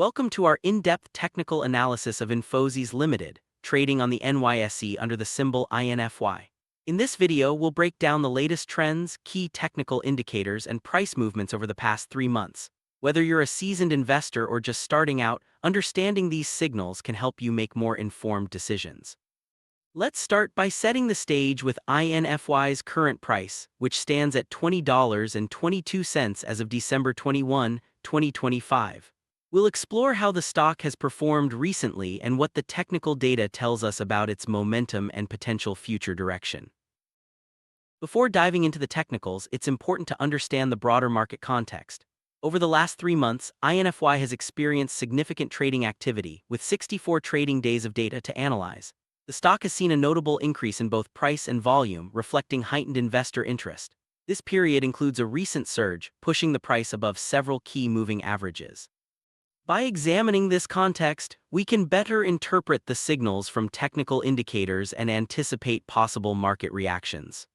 Welcome to our in-depth technical analysis of Infosys Limited, trading on the NYSE under the symbol INFY. In this video, we'll break down the latest trends, key technical indicators, and price movements over the past 3 months. Whether you're a seasoned investor or just starting out, understanding these signals can help you make more informed decisions. Let's start by setting the stage with INFY's current price, which stands at $20.22 as of December 21, 2025. We'll explore how the stock has performed recently and what the technical data tells us about its momentum and potential future direction. Before diving into the technicals, it's important to understand the broader market context. Over the last 3 months, INFY has experienced significant trading activity, with 64 trading days of data to analyze. The stock has seen a notable increase in both price and volume, reflecting heightened investor interest. This period includes a recent surge, pushing the price above several key moving averages. By examining this context, we can better interpret the signals from technical indicators and anticipate possible market reactions.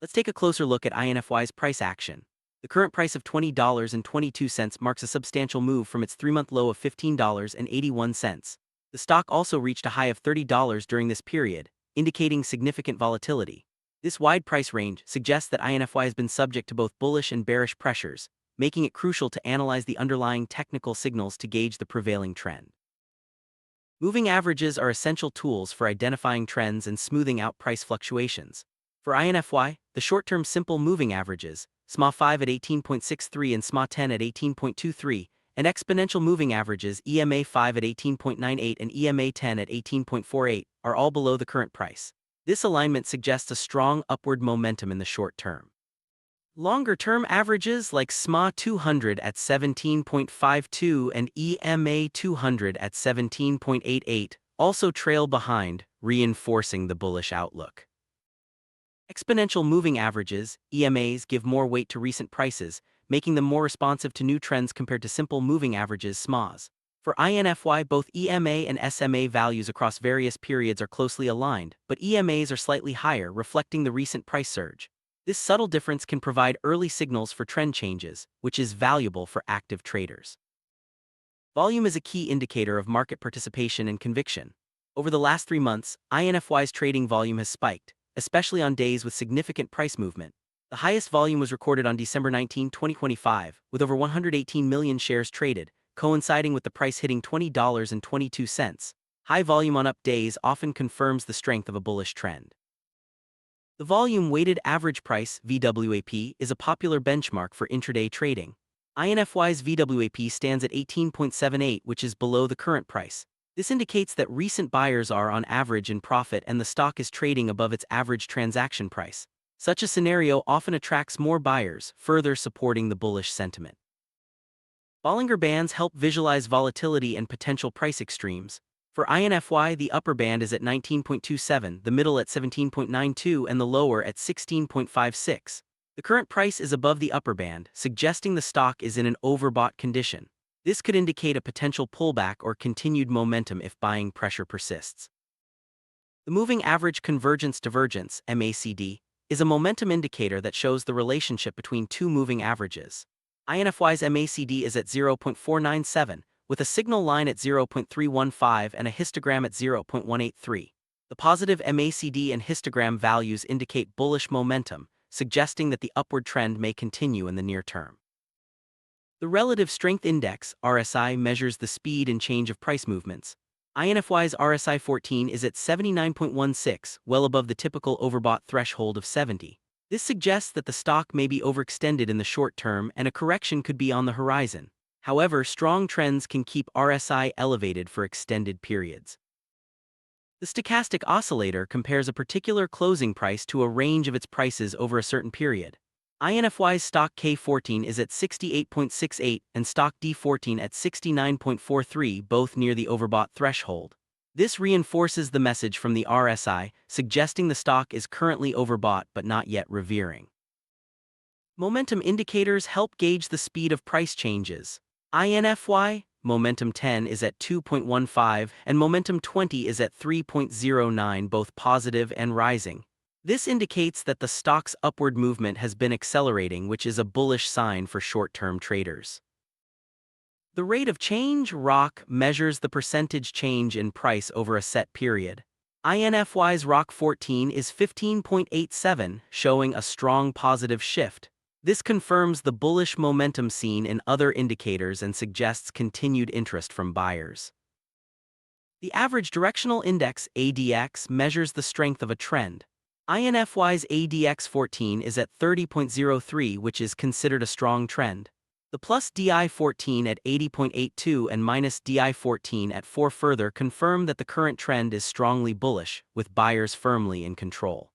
Let's take a closer look at INFY's price action. The current price of $20.22 marks a substantial move from its 3-month low of $15.81. The stock also reached a high of $30 during this period, indicating significant volatility. This wide price range suggests that INFY has been subject to both bullish and bearish pressures, making it crucial to analyze the underlying technical signals to gauge the prevailing trend. Moving averages are essential tools for identifying trends and smoothing out price fluctuations. For INFY, the short-term simple moving averages, SMA5 at 18.63 and SMA10 at 18.23, and exponential moving averages EMA5 at 18.98 and EMA10 at 18.48, are all below the current price. This alignment suggests a strong upward momentum in the short term. Longer-term averages like SMA 200 at 17.52 and EMA 200 at 17.88 also trail behind, reinforcing the bullish outlook. Exponential moving averages, EMAs, give more weight to recent prices, making them more responsive to new trends compared to simple moving averages SMAs. For INFY, both EMA and SMA values across various periods are closely aligned, but EMAs are slightly higher, reflecting the recent price surge. This subtle difference can provide early signals for trend changes, which is valuable for active traders. Volume is a key indicator of market participation and conviction. Over the last 3 months, INFY's trading volume has spiked, especially on days with significant price movement. The highest volume was recorded on December 19, 2025, with over 118 million shares traded, coinciding with the price hitting $20.22. High volume on up days often confirms the strength of a bullish trend. The volume-weighted average price (VWAP) is a popular benchmark for intraday trading. INFY's VWAP stands at 18.78, which is below the current price. This indicates that recent buyers are on average in profit and the stock is trading above its average transaction price. Such a scenario often attracts more buyers, further supporting the bullish sentiment. Bollinger Bands help visualize volatility and potential price extremes. For INFY, the upper band is at 19.27, the middle at 17.92, and the lower at 16.56. The current price is above the upper band, suggesting the stock is in an overbought condition. This could indicate a potential pullback or continued momentum if buying pressure persists. The Moving Average Convergence Divergence (MACD) is a momentum indicator that shows the relationship between two moving averages. INFY's MACD is at 0.497, with a signal line at 0.315 and a histogram at 0.183. The positive MACD and histogram values indicate bullish momentum, suggesting that the upward trend may continue in the near term. The Relative Strength Index, RSI, measures the speed and change of price movements. INFY's RSI 14 is at 79.16, well above the typical overbought threshold of 70. This suggests that the stock may be overextended in the short term and a correction could be on the horizon. However, strong trends can keep RSI elevated for extended periods. The stochastic oscillator compares a particular closing price to a range of its prices over a certain period. INFY's stock K14 is at 68.68 and stock D14 at 69.43, both near the overbought threshold. This reinforces the message from the RSI, suggesting the stock is currently overbought but not yet revering. Momentum indicators help gauge the speed of price changes. INFY, Momentum 10 is at 2.15 and Momentum 20 is at 3.09, both positive and rising. This indicates that the stock's upward movement has been accelerating, which is a bullish sign for short-term traders. The rate of change, ROC, measures the percentage change in price over a set period. INFY's ROC 14 is 15.87, showing a strong positive shift. This confirms the bullish momentum seen in other indicators and suggests continued interest from buyers. The average directional index, ADX, measures the strength of a trend. INFY's ADX 14 is at 30.03, which is considered a strong trend. The plus DI 14 at 80.82 and minus DI 14 at 4 further confirm that the current trend is strongly bullish, with buyers firmly in control.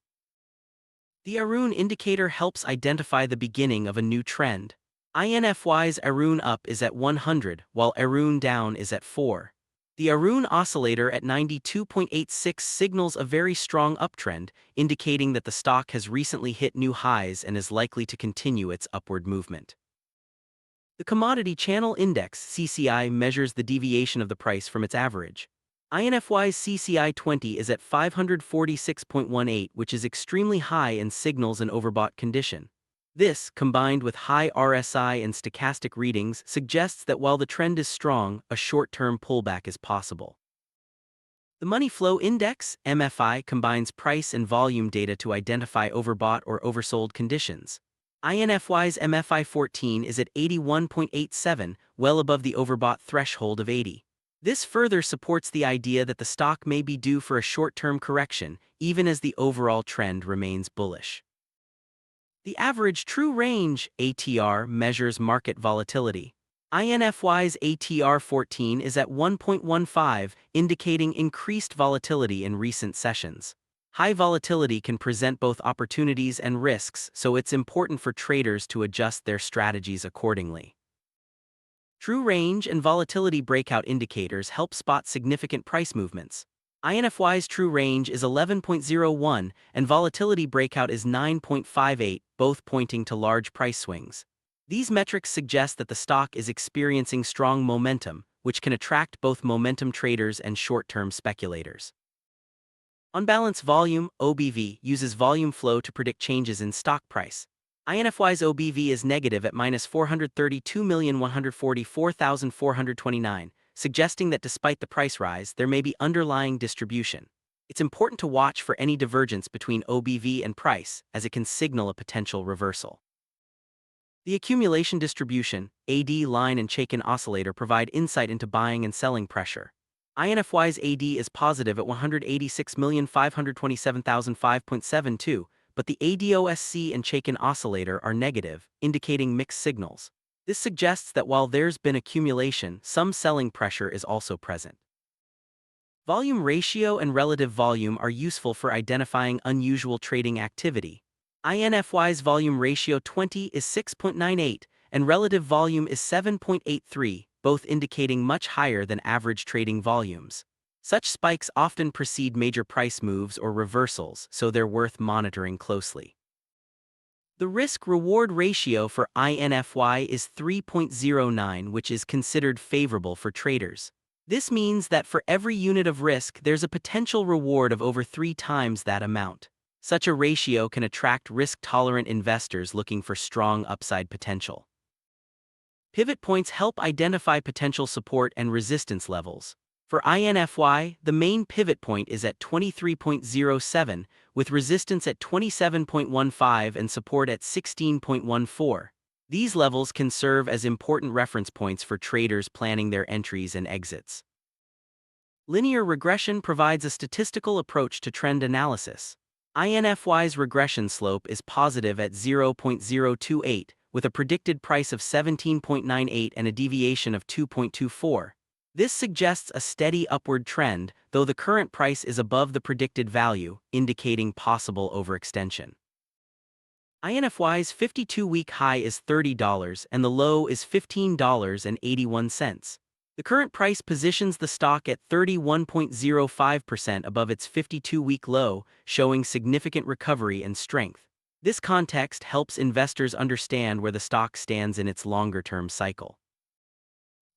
The Arun indicator helps identify the beginning of a new trend. INFY's Arun up is at 100, while Arun down is at 4. The Arun oscillator at 92.86 signals a very strong uptrend, indicating that the stock has recently hit new highs and is likely to continue its upward movement. The Commodity Channel Index, CCI, measures the deviation of the price from its average. INFY's CCI 20 is at 546.18, which is extremely high and signals an overbought condition. This, combined with high RSI and stochastic readings, suggests that while the trend is strong, a short-term pullback is possible. The Money Flow Index, MFI, combines price and volume data to identify overbought or oversold conditions. INFY's MFI 14 is at 81.87, well above the overbought threshold of 80. This further supports the idea that the stock may be due for a short-term correction, even as the overall trend remains bullish. The Average True Range, ATR, measures market volatility. INFY's ATR 14 is at 1.15, indicating increased volatility in recent sessions. High volatility can present both opportunities and risks, so it's important for traders to adjust their strategies accordingly. True range and volatility breakout indicators help spot significant price movements. INFY's true range is 11.01 and volatility breakout is 9.58, both pointing to large price swings. These metrics suggest that the stock is experiencing strong momentum, which can attract both momentum traders and short-term speculators. Unbalanced volume, OBV, uses volume flow to predict changes in stock price. INFY's OBV is negative at minus 432,144,429, suggesting that despite the price rise, there may be underlying distribution. It's important to watch for any divergence between OBV and price, as it can signal a potential reversal. The accumulation distribution, AD line and Chaikin oscillator provide insight into buying and selling pressure. INFY's AD is positive at 186,527,005.72, but the ADOSC and Chaikin oscillator are negative, indicating mixed signals. This suggests that while there's been accumulation, some selling pressure is also present. Volume ratio and relative volume are useful for identifying unusual trading activity. INFY's volume ratio 20 is 6.98, and relative volume is 7.83, both indicating much higher than average trading volumes. Such spikes often precede major price moves or reversals, so they're worth monitoring closely. The risk-reward ratio for INFY is 3.09, which is considered favorable for traders. This means that for every unit of risk, there's a potential reward of over 3 times that amount. Such a ratio can attract risk-tolerant investors looking for strong upside potential. Pivot points help identify potential support and resistance levels. For INFY, the main pivot point is at 23.07, with resistance at 27.15 and support at 16.14. These levels can serve as important reference points for traders planning their entries and exits. Linear regression provides a statistical approach to trend analysis. INFY's regression slope is positive at 0.028, with a predicted price of 17.98 and a deviation of 2.24. This suggests a steady upward trend, though the current price is above the predicted value, indicating possible overextension. INFY's 52-week high is $30 and the low is $15.81. The current price positions the stock at 31.05% above its 52-week low, showing significant recovery and strength. This context helps investors understand where the stock stands in its longer-term cycle.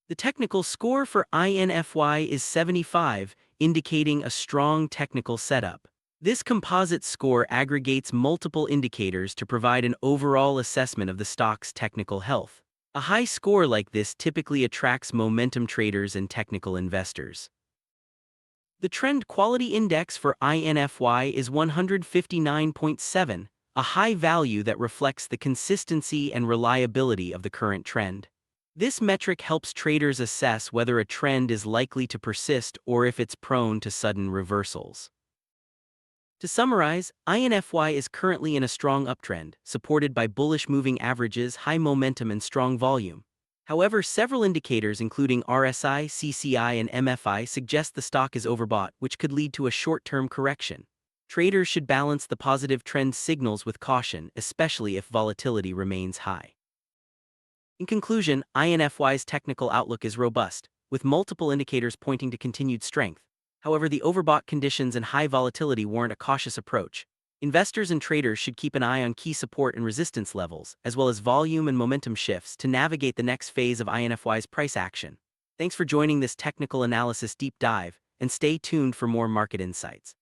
The technical score for INFY is 75, indicating a strong technical setup. This composite score aggregates multiple indicators to provide an overall assessment of the stock's technical health. A high score like this typically attracts momentum traders and technical investors. The Trend Quality Index for INFY is 159.7, a high value that reflects the consistency and reliability of the current trend. This metric helps traders assess whether a trend is likely to persist or if it's prone to sudden reversals. To summarize, INFY is currently in a strong uptrend, supported by bullish moving averages, high momentum, and strong volume. However, several indicators including RSI, CCI, and MFI suggest the stock is overbought, which could lead to a short-term correction. Traders should balance the positive trend signals with caution, especially if volatility remains high. In conclusion, INFY's technical outlook is robust, with multiple indicators pointing to continued strength. However, the overbought conditions and high volatility warrant a cautious approach. Investors and traders should keep an eye on key support and resistance levels, as well as volume and momentum shifts to navigate the next phase of INFY's price action. Thanks for joining this technical analysis deep dive, and stay tuned for more market insights.